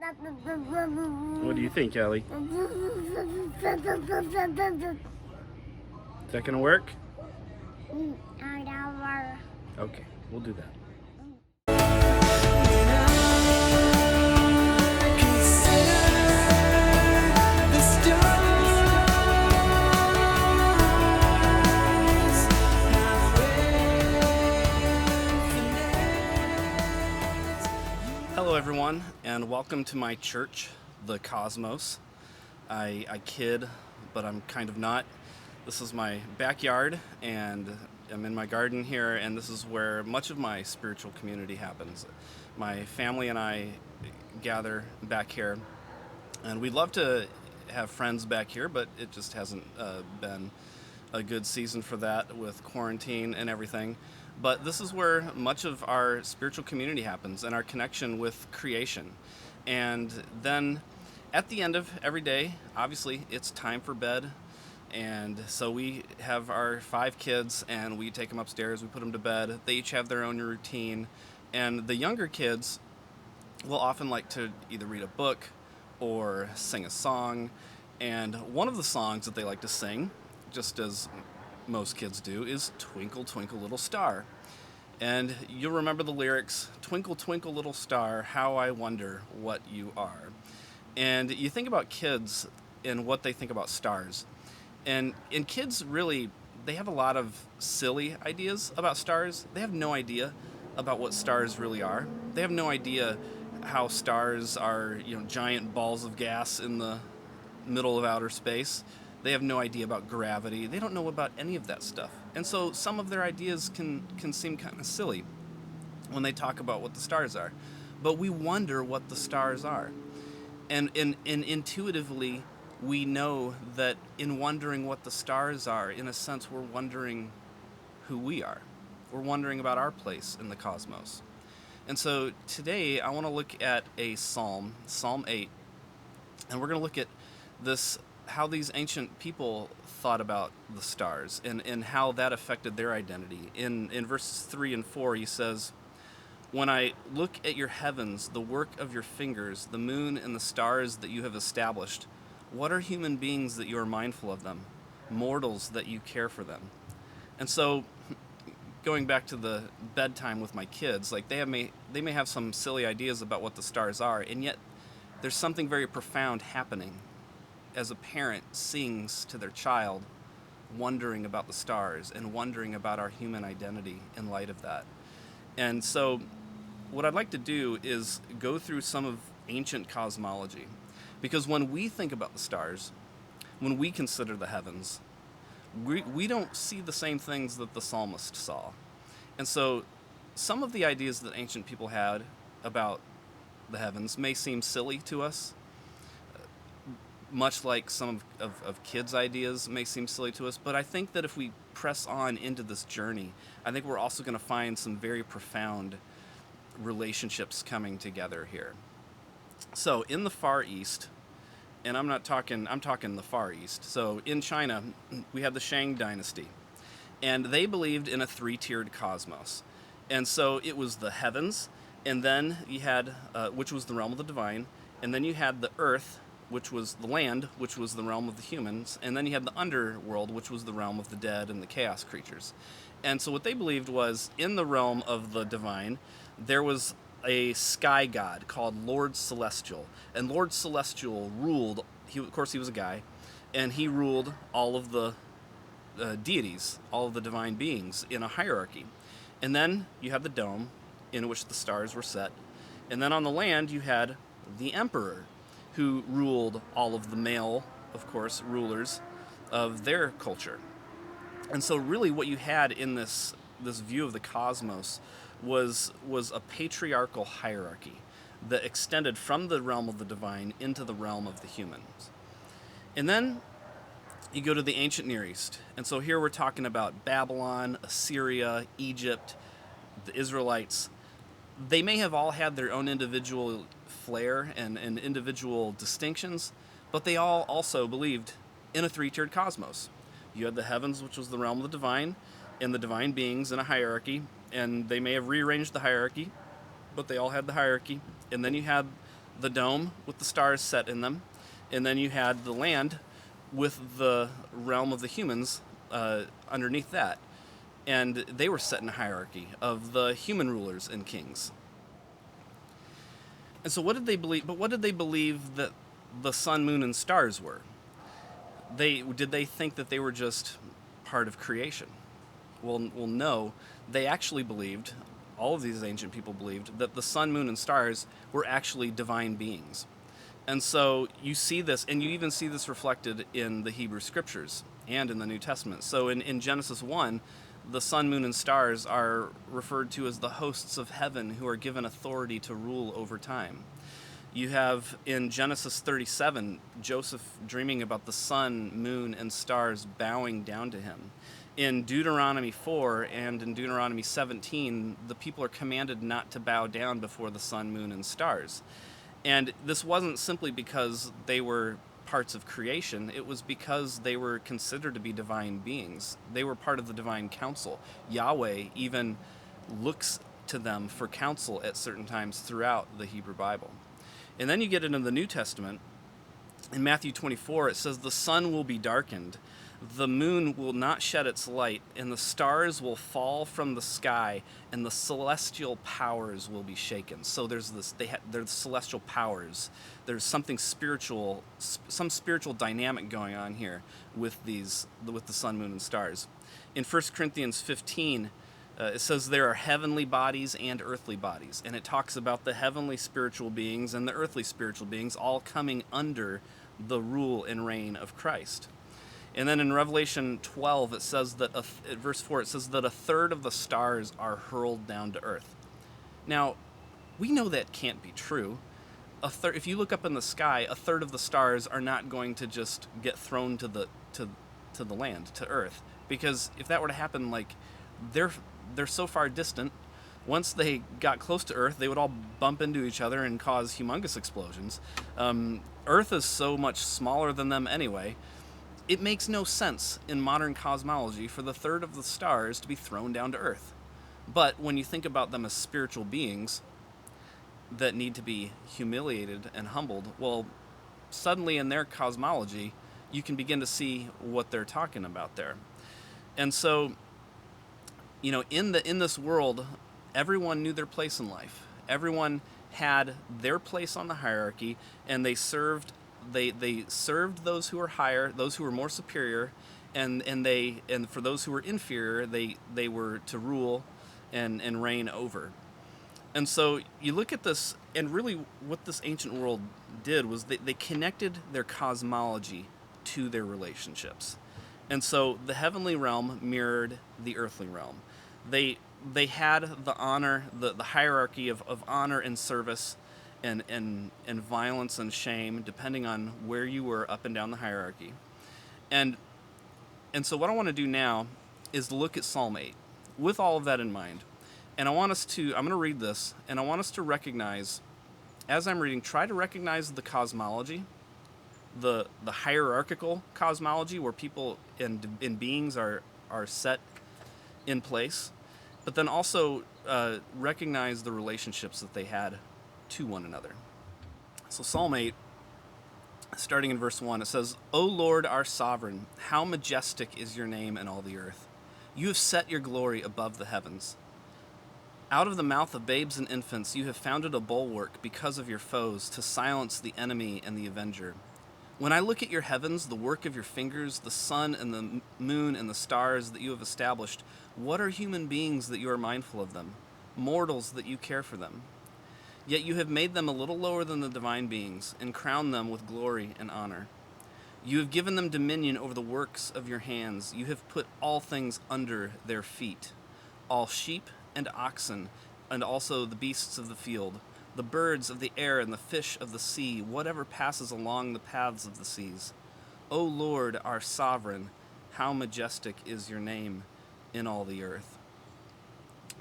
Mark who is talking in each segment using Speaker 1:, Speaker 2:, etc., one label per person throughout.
Speaker 1: What do you think, Ellie? Is that gonna work? Okay, we'll do that. Hello everyone, and welcome to my church, the Cosmos. I kid, but I'm kind of not. This is my backyard, and I'm in my garden here, and this is where much of my spiritual community happens. My family and I gather back here, and we'd love to have friends back here, but it just hasn't been a good season for that with quarantine and everything. But this is where much of our spiritual community happens and our connection with creation. And then at the end of every day, obviously, it's time for bed. And so we have our 5 kids and we take them upstairs, we put them to bed. They each have their own routine. And the younger kids will often like to either read a book or sing a song. And one of the songs that they like to sing, just as most kids do, is Twinkle, Twinkle, Little Star. And you'll remember the lyrics, Twinkle, Twinkle, Little Star, how I wonder what you are. And you think about kids and what they think about stars. And kids really, they have a lot of silly ideas about stars. They have no idea about what stars really are. They have no idea how stars are, giant balls of gas in the middle of outer space. They have no idea about gravity. They don't know about any of that stuff. And so some of their ideas can seem kind of silly when they talk about what the stars are. But we wonder what the stars are. And intuitively, we know that in wondering what the stars are, in a sense, we're wondering who we are. We're wondering about our place in the cosmos. And so today, I want to look at a psalm, Psalm 8, and we're going to look at this, how these ancient people thought about the stars and how that affected their identity. In verses 3 and 4, he says, "When I look at your heavens, the work of your fingers, the moon and the stars that you have established, what are human beings that you are mindful of them, mortals that you care for them?" And so, going back to the bedtime with my kids, like they may have some silly ideas about what the stars are, and yet there's something very profound happening as a parent sings to their child, wondering about the stars and wondering about our human identity in light of that. And so what I'd like to do is go through some of ancient cosmology. Because when we think about the stars, when we consider the heavens, we don't see the same things that the psalmist saw. And so some of the ideas that ancient people had about the heavens may seem silly to us, much like some of kids' ideas may seem silly to us. But I think that if we press on into this journey, I think we're also going to find some very profound relationships coming together here. So in the Far East, and I'm talking the Far East. So in China, we have the Shang dynasty, and they believed in a 3-tiered cosmos. And so it was the heavens, and then you had, which was the realm of the divine, and then you had the earth, which was the land, which was the realm of the humans, and then you had the underworld, which was the realm of the dead and the chaos creatures. And so what they believed was, in the realm of the divine, there was a sky god called Lord Celestial, and Lord Celestial ruled, of course he was a guy, and he ruled all of the deities, all of the divine beings in a hierarchy. And then you had the dome in which the stars were set, and then on the land you had the emperor, who ruled all of the male, of course, rulers of their culture. And so really what you had in this view of the cosmos was a patriarchal hierarchy that extended from the realm of the divine into the realm of the humans. And then you go to the ancient Near East. And so here we're talking about Babylon, Assyria, Egypt, the Israelites. They may have all had their own individual flair and individual distinctions, but they all also believed in a 3-tiered cosmos. You had the heavens, which was the realm of the divine, and the divine beings in a hierarchy, and they may have rearranged the hierarchy, but they all had the hierarchy. And then you had the dome with the stars set in them, and then you had the land with the realm of the humans underneath that. And they were set in a hierarchy of the human rulers and kings. And so what did they believe? But what did they believe that the sun, moon, and stars were? Did they think that they were just part of creation? Well, no. They actually believed, all of these ancient people believed, that the sun, moon, and stars were actually divine beings. And so you see this, and you even see this reflected in the Hebrew scriptures and in the New Testament. So in Genesis 1, the sun, moon, and stars are referred to as the hosts of heaven who are given authority to rule over time. You have in Genesis 37, Joseph dreaming about the sun, moon, and stars bowing down to him. In Deuteronomy 4 and in Deuteronomy 17, the people are commanded not to bow down before the sun, moon, and stars. And this wasn't simply because they were parts of creation, it was because they were considered to be divine beings. They were part of the divine council. Yahweh even looks to them for counsel at certain times throughout the Hebrew Bible. And then you get into the New Testament. In Matthew 24, it says, "The sun will be darkened, the moon will not shed its light, and the stars will fall from the sky, and the celestial powers will be shaken." So there's there's celestial powers. There's something spiritual, some spiritual dynamic going on here with the sun, moon, and stars. In 1 Corinthians 15, it says there are heavenly bodies and earthly bodies, and it talks about the heavenly spiritual beings and the earthly spiritual beings all coming under the rule and reign of Christ. And then in Revelation 12, it says that, verse 4, it says that a third of the stars are hurled down to earth. Now, we know that can't be true. If you look up in the sky, a third of the stars are not going to just get thrown to the land, to earth, because if that were to happen, like they're so far distant. Once they got close to Earth, they would all bump into each other and cause humongous explosions. Earth is so much smaller than them anyway. It makes no sense in modern cosmology for the third of the stars to be thrown down to Earth. But when you think about them as spiritual beings that need to be humiliated and humbled, well, suddenly in their cosmology, you can begin to see what they're talking about there. And so, in this world, everyone knew their place in life. Everyone had their place on the hierarchy, and they served those who were higher, those who were more superior, and for those who were inferior, they were to rule and reign over. And so you look at this, and really what this ancient world did was they connected their cosmology to their relationships. And so the heavenly realm mirrored the earthly realm. They had the honor, the hierarchy of honor and service and violence and shame, depending on where you were up and down the hierarchy. And so what I want to do now is look at Psalm 8 with all of that in mind. And I'm going to read this, and I want us to recognize, as I'm reading, try to recognize the cosmology, the hierarchical cosmology where people and beings are set in place, but then also recognize the relationships that they had to one another. So Psalm 8, starting in verse 1, it says, "O Lord, our sovereign, how majestic is your name in all the earth. You have set your glory above the heavens. Out of the mouth of babes and infants you have founded a bulwark because of your foes, to silence the enemy and the avenger. When I look at your heavens, the work of your fingers, the sun and the moon and the stars that you have established, what are human beings that you are mindful of them, mortals that you care for them? Yet you have made them a little lower than the divine beings, and crowned them with glory and honor. You have given them dominion over the works of your hands. You have put all things under their feet, all sheep and oxen, and also the beasts of the field, the birds of the air and the fish of the sea, whatever passes along the paths of the seas. O Lord, our sovereign, how majestic is your name in all the earth."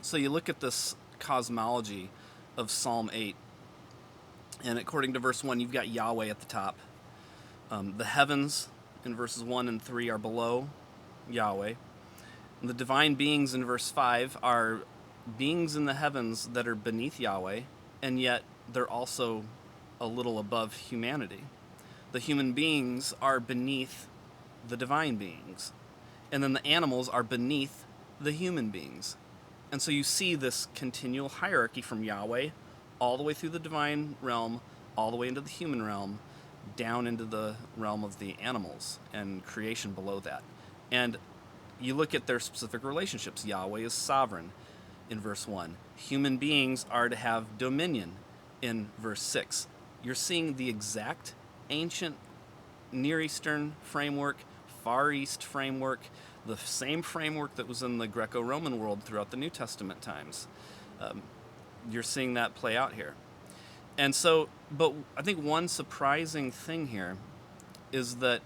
Speaker 1: So you look at this cosmology of Psalm 8, and according to verse 1, you've got Yahweh at the top. The heavens in verses 1 and 3 are below Yahweh. And the divine beings in verse 5 are beings in the heavens that are beneath Yahweh, and yet they're also a little above humanity. The human beings are beneath the divine beings, and then the animals are beneath the human beings. And so you see this continual hierarchy from Yahweh all the way through the divine realm, all the way into the human realm, down into the realm of the animals and creation below that. And you look at their specific relationships. Yahweh is sovereign in verse 1. Human beings are to have dominion in verse 6. You're seeing the exact ancient Near Eastern framework, Far East framework, the same framework that was in the Greco-Roman world throughout the New Testament times. You're seeing that play out here. And so, but I think one surprising thing here is that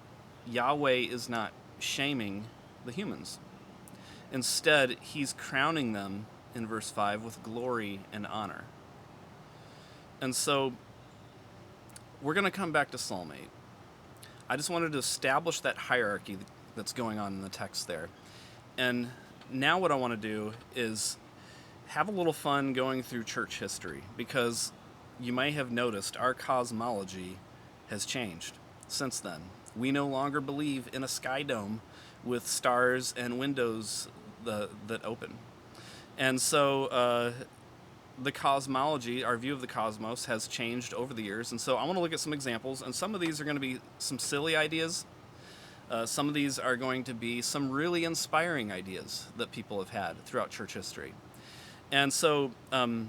Speaker 1: Yahweh is not shaming the humans. Instead, he's crowning them in verse 5 with glory and honor. And so, we're going to come back to Psalm 8. I just wanted to establish that hierarchy that's going on in the text there. And now what I want to do is have a little fun going through church history, because you may have noticed our cosmology has changed since then. We no longer believe in a sky dome with stars and windows that open. And so the cosmology, our view of the cosmos, has changed over the years. And so I want to look at some examples, and some of these are going to be some silly ideas. Some of these are going to be some really inspiring ideas that people have had throughout church history. And so in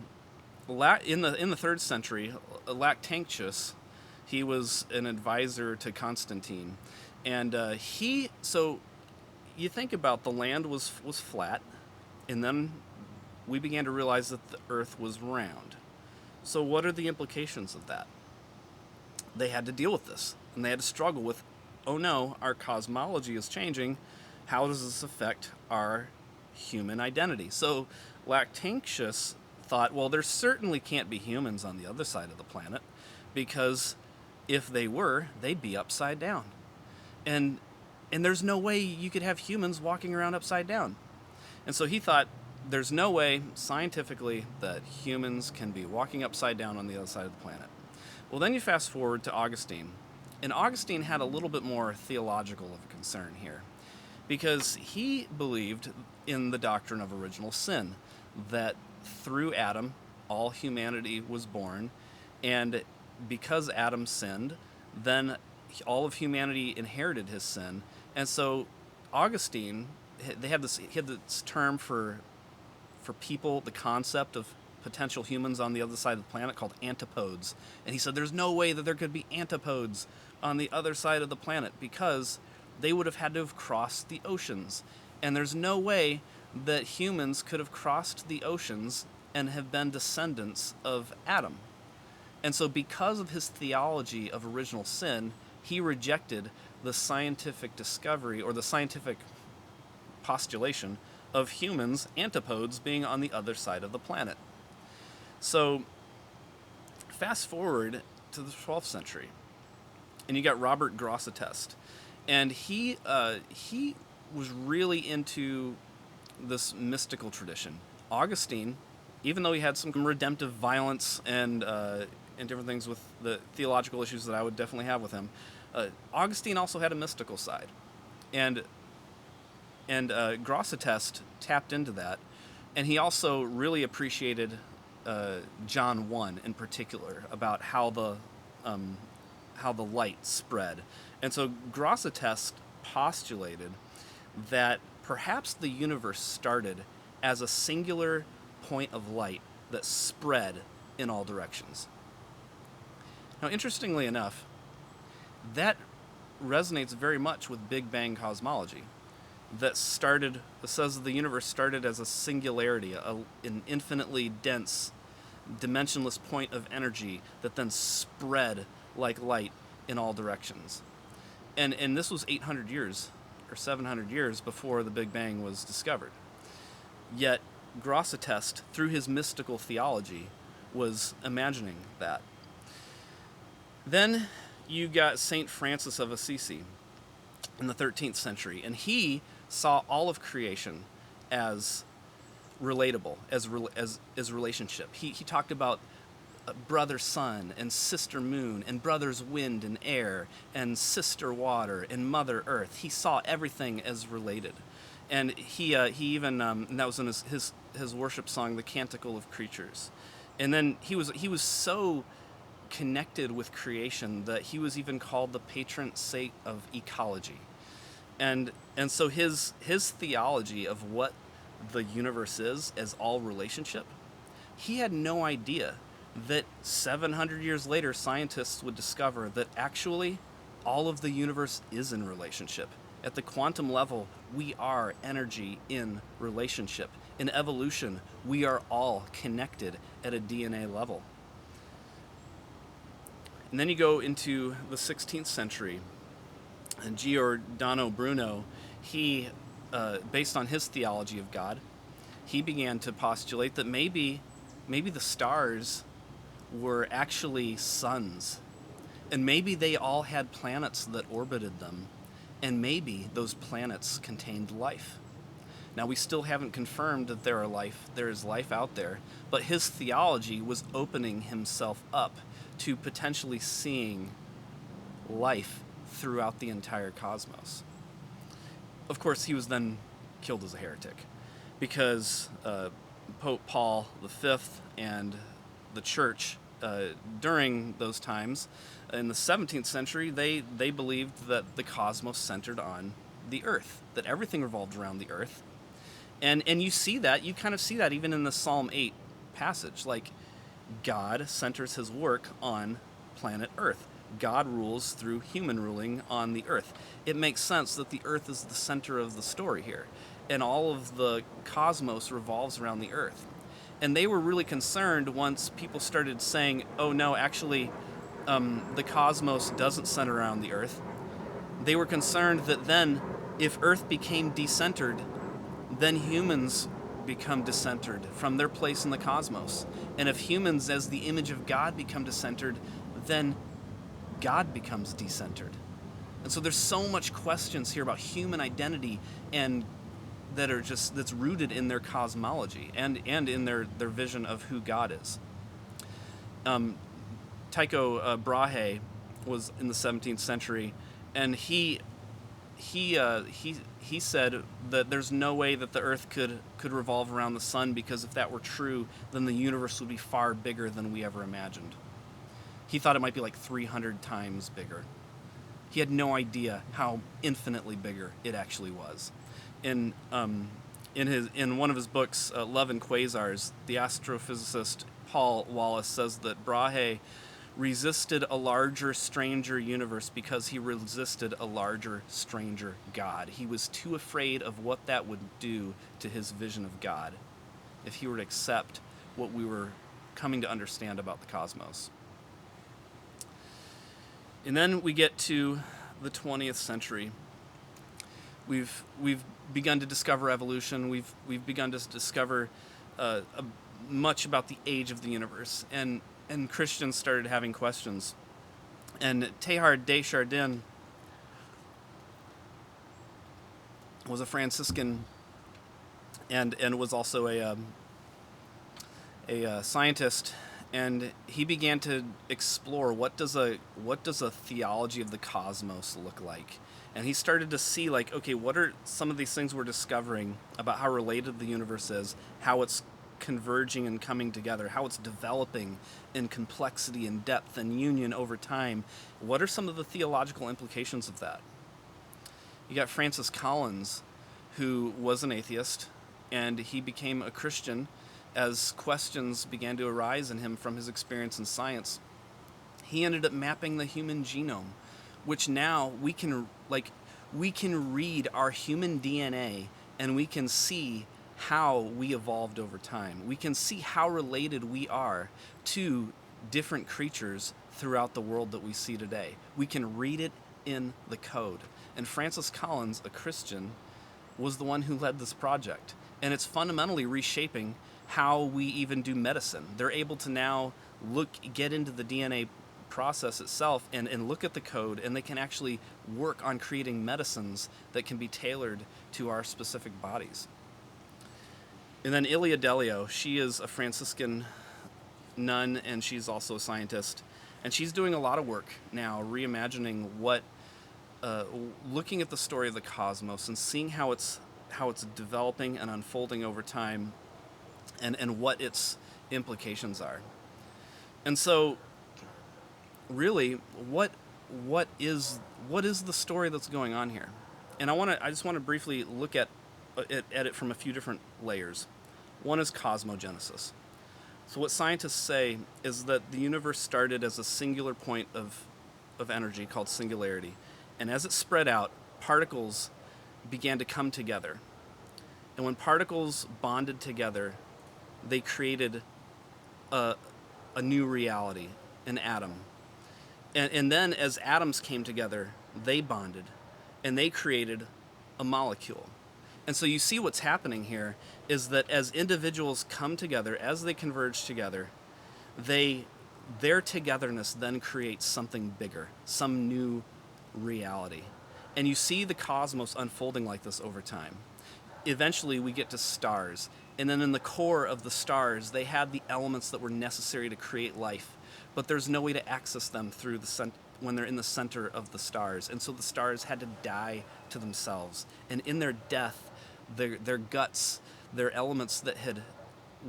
Speaker 1: the 3rd century, Lactantius, he was an advisor to Constantine. And so you think about, the land was flat, and then we began to realize that the earth was round. So what are the implications of that? They had to deal with this, and they had to struggle with, oh no, our cosmology is changing. How does this affect our human identity? So Lactantius thought, well, there certainly can't be humans on the other side of the planet, because if they were, they'd be upside down. And there's no way you could have humans walking around upside down. And so he thought, there's no way scientifically that humans can be walking upside down on the other side of the planet. Well, then you fast forward to Augustine. And Augustine had a little bit more theological of a concern here, because he believed in the doctrine of original sin, that through Adam, all humanity was born, and because Adam sinned, then all of humanity inherited his sin. And so Augustine, he had this term for people, the concept of potential humans on the other side of the planet, called antipodes. And he said there's no way that there could be antipodes on the other side of the planet, because they would have had to have crossed the oceans. And there's no way that humans could have crossed the oceans and have been descendants of Adam. And so because of his theology of original sin, he rejected the scientific discovery, or the scientific postulation, of humans, antipodes, being on the other side of the planet. So fast forward to the 12th century, and you got Robert Grosseteste, and he was really into this mystical tradition. Augustine, even though he had some redemptive violence and different things with the theological issues that I would definitely have with him, Augustine also had a mystical side, and Grosseteste tapped into that, and he also really appreciated John 1 in particular, about how the light spread. And so Grosseteste postulated that perhaps the universe started as a singular point of light that spread in all directions. Now, interestingly enough, that resonates very much with Big Bang cosmology. That says the universe started as a singularity, an infinitely dense, dimensionless point of energy that then spread like light in all directions. And this was 800 years or 700 years before the Big Bang was discovered. Yet Grosseteste, through his mystical theology, was imagining that. Then you got Saint Francis of Assisi in the 13th century, and he saw all of creation as relatable, as relationship. He talked about brother sun and sister moon and brothers wind and air and sister water and mother earth. He saw everything as related. And he even and that was in his worship song, the Canticle of Creatures. And then he was so connected with creation that he was even called the patron saint of ecology. And so his theology of what the universe is as all relationship, he had no idea that 700 years later scientists would discover that actually all of the universe is in relationship. At the quantum level, we are energy in relationship. In evolution, we are all connected at a DNA level. And then you go into the 16th century, and Giordano Bruno, he, based on his theology of God, he began to postulate that maybe the stars were actually suns, and maybe they all had planets that orbited them, and maybe those planets contained life. Now, we still haven't confirmed that there is life out there, but his theology was opening himself up to potentially seeing life throughout the entire cosmos. Of course, he was then killed as a heretic because Pope Paul V and the church during those times in the 17th century, they believed that the cosmos centered on the earth, that everything revolved around the earth. And you see that, you kind of see that even in the Psalm 8 passage. Like, God centers his work on planet Earth. God rules through human ruling on the earth. It makes sense that the earth is the center of the story here, and all of the cosmos revolves around the earth. And they were really concerned once people started saying, oh no, actually, the cosmos doesn't center around the earth. They were concerned that then, if earth became decentered, then humans become decentered from their place in the cosmos. And if humans, as the image of God, become decentered, then God becomes decentered. And so there's so much questions here about human identity and that's rooted in their cosmology and in their vision of who God is. Tycho Brahe was in the 17th century, and he said that there's no way that the earth could revolve around the sun, because if that were true, then the universe would be far bigger than we ever imagined. He thought it might be like 300 times bigger. He had no idea how infinitely bigger it actually was. In one of his books, Love and Quasars, the astrophysicist Paul Wallace says that Brahe resisted a larger, stranger universe because he resisted a larger, stranger God. He was too afraid of what that would do to his vision of God if he were to accept what we were coming to understand about the cosmos. And then we get to the 20th century. We've begun to discover evolution. We've begun to discover much about the age of the universe, and Christians started having questions. And Teilhard de Chardin was a Franciscan and was also a scientist. And he began to explore what does a theology of the cosmos look like. And he started to see, like, okay, what are some of these things we're discovering about how related the universe is, how it's converging and coming together, how it's developing in complexity and depth and union over time. What are some of the theological implications of that? You got Francis Collins, who was an atheist, and he became a Christian as questions began to arise in him from his experience in science. He ended up mapping the human genome, which now we can read our human DNA, and we can see how we evolved over time. We can see how related we are to different creatures throughout the world that we see today. We can read it in the code. And Francis Collins, a Christian, was the one who led this project. And it's fundamentally reshaping how we even do medicine. They're able to now get into the DNA process itself and look at the code, and they can actually work on creating medicines that can be tailored to our specific bodies. And then Ilia Delio, she is a Franciscan nun, and she's also a scientist. And she's doing a lot of work now, reimagining what, looking at the story of the cosmos and seeing how it's developing and unfolding over time, and what its implications are. And so, really, what is the story that's going on here? And I just want to briefly look at it from a few different layers. One is cosmogenesis. So what scientists say is that the universe started as a singular point of energy called singularity. And as it spread out, particles began to come together. And when particles bonded together, they created a, a new reality, an atom. And then as atoms came together, they bonded and they created a molecule. And so you see what's happening here is that as individuals come together, as they converge together, their togetherness then creates something bigger, some new reality. And you see the cosmos unfolding like this over time. Eventually we get to stars, and then in the core of the stars they had the elements that were necessary to create life, but there's no way to access them through when they're in the center of the stars. And so the stars had to die to themselves, and in their death, their guts, their elements that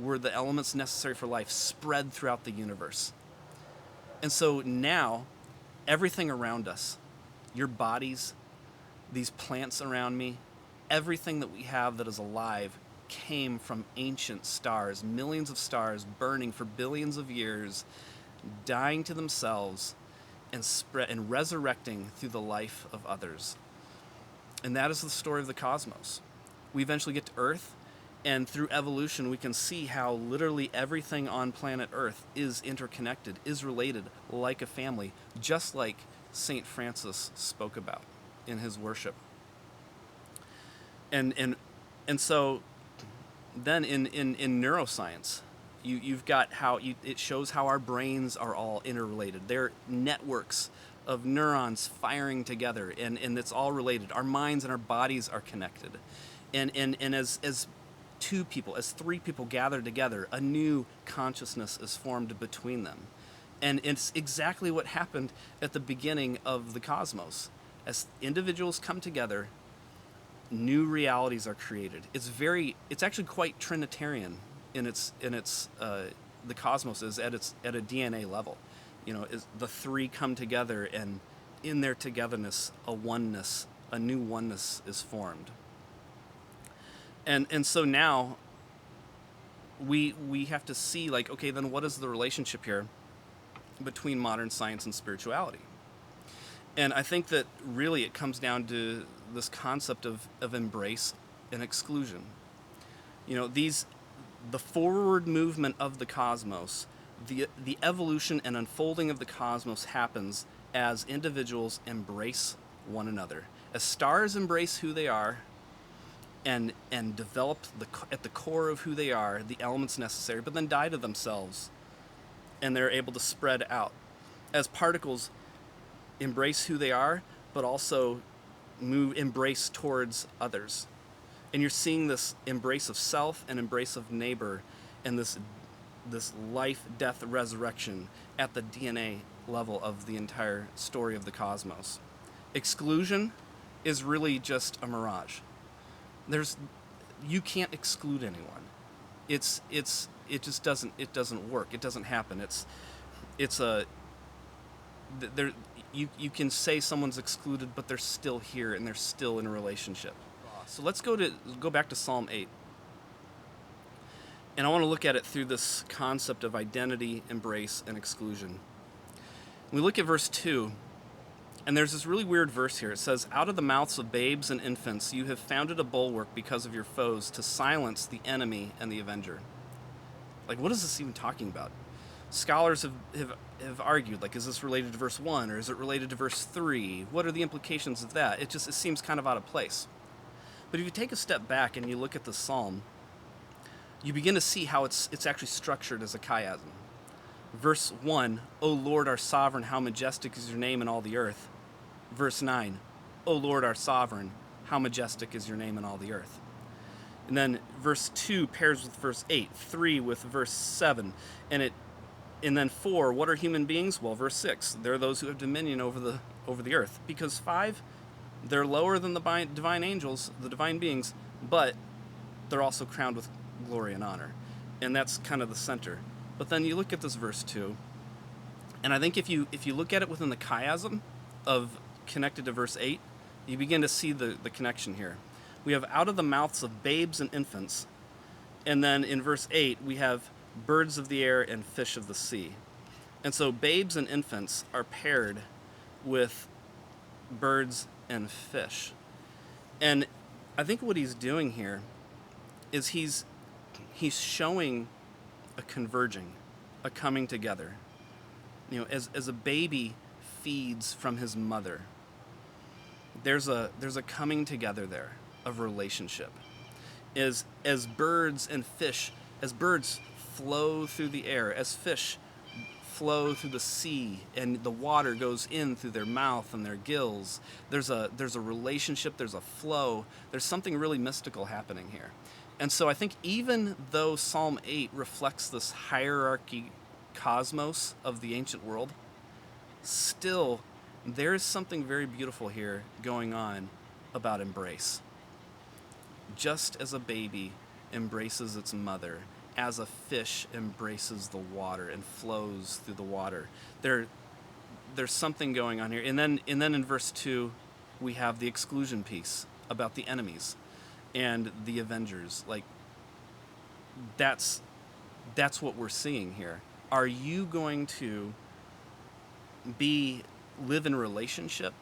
Speaker 1: were the elements necessary for life, spread throughout the universe. And so now everything around us, your bodies, these plants around me, everything that we have that is alive came from ancient stars, millions of stars burning for billions of years, dying to themselves and resurrecting through the life of others. And that is the story of the cosmos. We eventually get to Earth, and through evolution we can see how literally everything on planet Earth is interconnected, is related like a family, just like St. Francis spoke about in his worship. And so then in neuroscience, you've got how it shows how our brains are all interrelated. They're networks of neurons firing together, and it's all related. Our minds and our bodies are connected. And as two people, as three people gather together, a new consciousness is formed between them. And it's exactly what happened at the beginning of the cosmos. As individuals come together, new realities are created. It's actually quite Trinitarian in its the cosmos is at a DNA level. Is the three come together, and in their togetherness, a new oneness is formed. And so now we have to see, like, okay, then what is the relationship here between modern science and spirituality? And I think that really it comes down to this concept of embrace and exclusion. The forward movement of the cosmos, the evolution and unfolding of the cosmos happens as individuals embrace one another. As stars embrace who they are and develop at the core of who they are, the elements necessary, but then die to themselves, and they're able to spread out. As particles embrace who they are, but also embrace towards others. And you're seeing this embrace of self and embrace of neighbor, and this life, death, resurrection at the DNA level of the entire story of the cosmos. Exclusion is really just a mirage. You can't exclude anyone. It just doesn't work. It doesn't happen. You can say someone's excluded, but they're still here and they're still in a relationship. So let's go back to Psalm 8. And I want to look at it through this concept of identity, embrace, and exclusion. We look at verse 2, and there's this really weird verse here. It says, "Out of the mouths of babes and infants you have founded a bulwark because of your foes, to silence the enemy and the avenger." Like, what is this even talking about? Scholars have argued, like, is this related to verse 1 or is it related to verse 3? What are the implications of that? It seems kind of out of place. But if you take a step back and you look at the psalm, you begin to see how it's actually structured as a chiasm. Verse 1, "O Lord our sovereign, how majestic is your name in all the earth." Verse 9, "O Lord our sovereign, how majestic is your name in all the earth." And then verse 2 pairs with verse 8, 3 with verse 7, and And then 4, what are human beings? Well, verse 6, they're those who have dominion over the earth. Because 5, they're lower than the divine angels, the divine beings, but they're also crowned with glory and honor. And that's kind of the center. But then you look at this verse 2, and I think if you look at it within the chiasm of connected to verse 8, you begin to see the connection here. We have out of the mouths of babes and infants, and then in verse 8 we have birds of the air and fish of the sea. And so babes and infants are paired with birds and fish. And I think what he's doing here is he's showing a converging, a coming together. As a baby feeds from his mother, there's a coming together there of relationship. As birds and fish, as birds flow through the air, as fish flow through the sea, and the water goes in through their mouth and their gills, there's a relationship, there's a flow, there's something really mystical happening here. And so I think even though Psalm 8 reflects this hierarchy cosmos of the ancient world, still there is something very beautiful here going on about embrace. Just as a baby embraces its mother, as a fish embraces the water and flows through the water, there's something going on here. And then in verse 2, we have the exclusion piece about the enemies and the avengers. Like, that's what we're seeing here. Are you going to live in relationship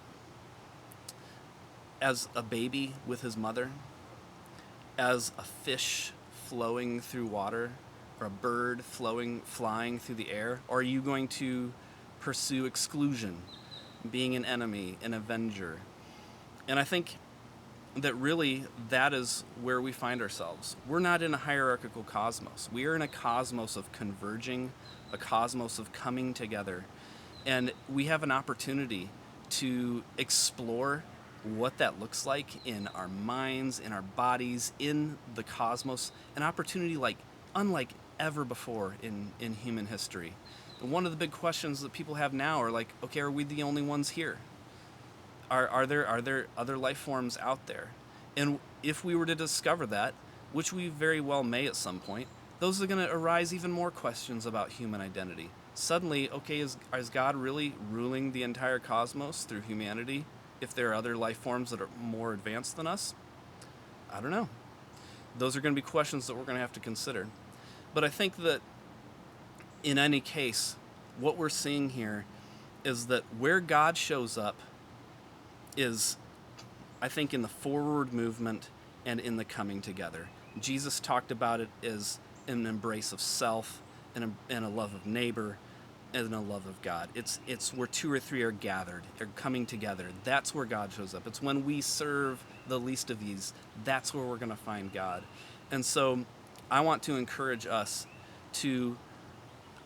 Speaker 1: as a baby with his mother, as a fish flowing through water, or a bird flying through the air? Or are you going to pursue exclusion, being an enemy, an avenger? And I think that really that is where we find ourselves. We're not in a hierarchical cosmos. We are in a cosmos of converging, a cosmos of coming together. And we have an opportunity to explore what that looks like in our minds, in our bodies, in the cosmos. An opportunity unlike ever before in human history. And one of the big questions that people have now are like, okay, are we the only ones here? Are there other life forms out there? And if we were to discover that, which we very well may at some point, those are going to arise even more questions about human identity. Suddenly, okay, is God really ruling the entire cosmos through humanity if there are other life forms that are more advanced than us? I don't know. Those are going to be questions that we're going to have to consider. But I think that in any case, what we're seeing here is that where God shows up is, I think, in the forward movement and in the coming together. Jesus talked about it as an embrace of self and a love of neighbor and a love of God. It's where 2 or 3 are gathered, they're coming together. That's where God shows up. It's when we serve the least of these, that's where we're going to find God. And so I want to encourage us to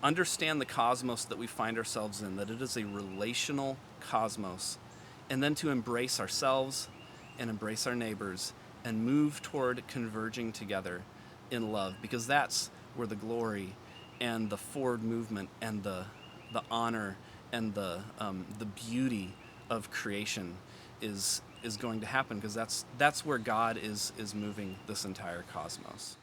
Speaker 1: understand the cosmos that we find ourselves in, that it is a relational cosmos, and then to embrace ourselves and embrace our neighbors and move toward converging together in love, because that's where the glory and the forward movement and the honor and the beauty of creation is going to happen, because that's where God is moving this entire cosmos.